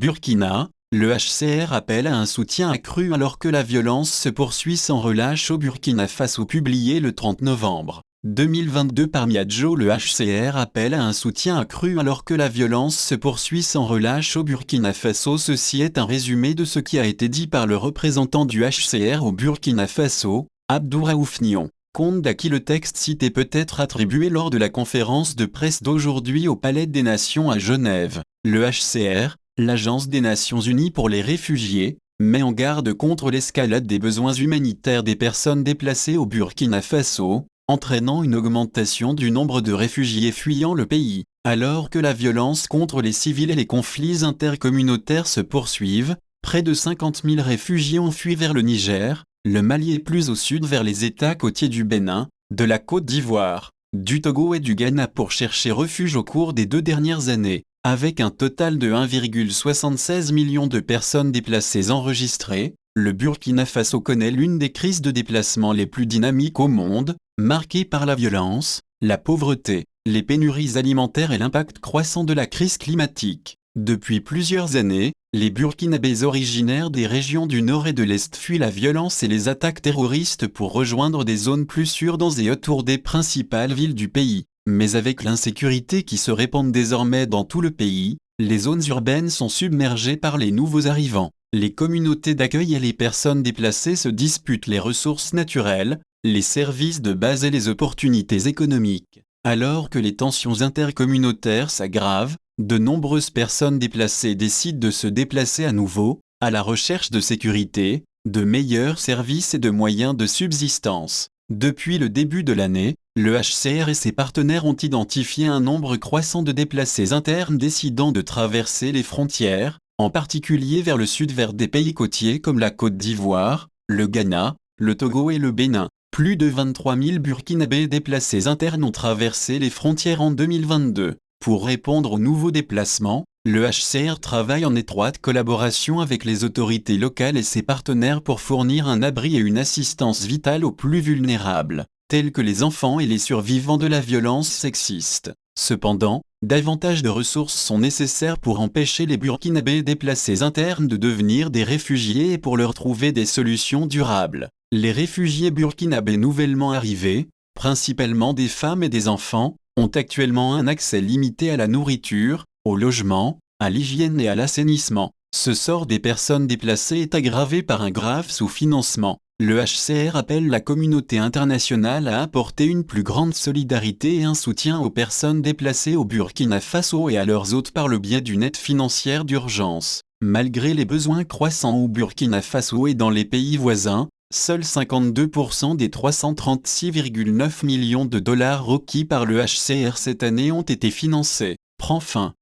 Burkina, le HCR appelle à un soutien accru alors que la violence se poursuit sans relâche au Burkina Faso. Publié le 30 novembre 2022 par Miadjo, le HCR appelle à un soutien accru alors que la violence se poursuit sans relâche au Burkina Faso. Ceci est un résumé de ce qui a été dit par le représentant du HCR au Burkina Faso, Abdouraouf Nion. Compte à qui le texte cité peut être attribué lors de la conférence de presse d'aujourd'hui au Palais des Nations à Genève. Le HCR, l'Agence des Nations Unies pour les réfugiés, met en garde contre l'escalade des besoins humanitaires des personnes déplacées au Burkina Faso, entraînant une augmentation du nombre de réfugiés fuyant le pays. Alors que la violence contre les civils et les conflits intercommunautaires se poursuivent, près de 50 000 réfugiés ont fui vers le Niger, le Mali et plus au sud vers les États côtiers du Bénin, de la Côte d'Ivoire, du Togo et du Ghana pour chercher refuge au cours des 2 dernières années. Avec un total de 1,76 million de personnes déplacées enregistrées, le Burkina Faso connaît l'une des crises de déplacement les plus dynamiques au monde, marquée par la violence, la pauvreté, les pénuries alimentaires et l'impact croissant de la crise climatique. Depuis plusieurs années, les Burkinabés originaires des régions du nord et de l'est fuient la violence et les attaques terroristes pour rejoindre des zones plus sûres dans et autour des principales villes du pays. Mais avec l'insécurité qui se répand désormais dans tout le pays, les zones urbaines sont submergées par les nouveaux arrivants. Les communautés d'accueil et les personnes déplacées se disputent les ressources naturelles, les services de base et les opportunités économiques. Alors que les tensions intercommunautaires s'aggravent, de nombreuses personnes déplacées décident de se déplacer à nouveau, à la recherche de sécurité, de meilleurs services et de moyens de subsistance. Depuis le début de l'année, le HCR et ses partenaires ont identifié un nombre croissant de déplacés internes décidant de traverser les frontières, en particulier vers le sud vers des pays côtiers comme la Côte d'Ivoire, le Ghana, le Togo et le Bénin. Plus de 23 000 Burkinabés déplacés internes ont traversé les frontières en 2022. Pour répondre aux nouveaux déplacements, le HCR travaille en étroite collaboration avec les autorités locales et ses partenaires pour fournir un abri et une assistance vitale aux plus vulnérables, tels que les enfants et les survivants de la violence sexiste. Cependant, davantage de ressources sont nécessaires pour empêcher les Burkinabés déplacés internes de devenir des réfugiés et pour leur trouver des solutions durables. Les réfugiés burkinabés nouvellement arrivés, principalement des femmes et des enfants, ont actuellement un accès limité à la nourriture, au logement, à l'hygiène et à l'assainissement. Ce sort des personnes déplacées est aggravé par un grave sous-financement. Le HCR appelle la communauté internationale à apporter une plus grande solidarité et un soutien aux personnes déplacées au Burkina Faso et à leurs hôtes par le biais d'une aide financière d'urgence. Malgré les besoins croissants au Burkina Faso et dans les pays voisins, seuls 52% des 336,9 millions de dollars requis par le HCR cette année ont été financés. Prend fin.